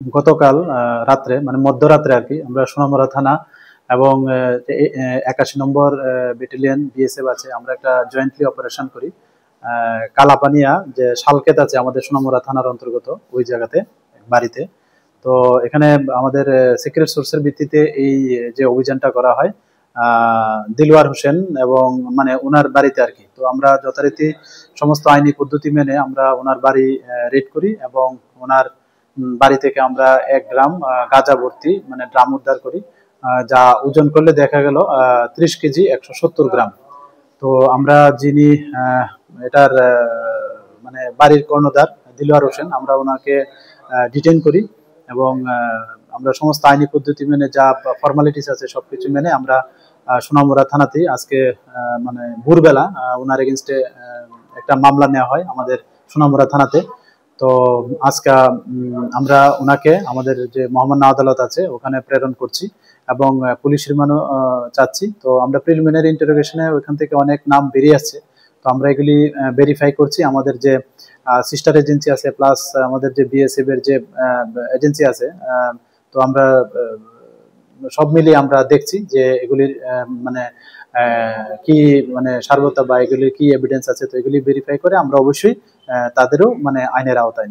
গতকাল রাত্রে মানে মধ্যরাত্রে আর কি আমরা সোনামুড়া থানা এবং ৮১ নম্বর ব্যাটালিয়ন বিএসএফ আছে, আমরা একটা জয়েন্টলি অপারেশন করি কালাপানিয়া যে শালক্ষেত আছে আমাদের সোনামুড়া থানার অন্তর্গত ওই জায়গাতে বাড়িতে। তো এখানে আমাদের সিক্রেট সোর্সের ভিত্তিতে এই যে অভিযানটা করা হয় দিলওয়ার হোসেন এবং মানে ওনার বাড়িতে আর কি। তো আমরা যথারীতি সমস্ত আইনি পদ্ধতি মেনে আমরা ওনার বাড়ি রেড করি এবং ওনার বাড়ি থেকে আমরা ১ গ্রাম গাঁজা ভর্তি মানে ড্রাম উদ্ধার করি, যা ওজন করলে দেখা গেল ৩০ কেজি ১৭০ গ্রাম। তো আমরা যিনি এটার মানে বাড়ির কর্ণধার দিলওয়ার হোসেন, আমরা ওনাকে ডিটেইন করি এবং আমরা সমস্ত আইনি পদ্ধতি মেনে যা ফর্মালিটিস আছে সবকিছু মেনে আমরা সোনামুড়া থানাতেই আজকে মানে ভোরবেলা ওনার এগেনস্টে একটা মামলা নেওয়া হয় আমাদের সোনামুড়া থানাতে। তো আজকে আমরা ওনাকে আমাদের যে মহামান্য আদালত আছে ওখানে প্রেরণ করছি এবং পুলিশ রিমান্ডও চাচ্ছি। তো আমরা প্রিলিমিনারি ইন্টারোগেশনে ওইখান থেকে অনেক নাম বেরিয়ে আসছে, তো আমরা এগুলি ভেরিফাই করছি। আমাদের যে সিস্টার এজেন্সি আছে প্লাস আমাদের যে বিএসএফ এর যে এজেন্সি আছে, তো আমরা সব মিলিয়ে আমরা দেখছি যে এগুলির মানে কি মানে সার্বতা বা এগুলির কি এভিডেন্স আছে, তো এগুলি ভেরিফাই করে আমরা অবশ্যই তাদেরও মানে আইনের আওতায়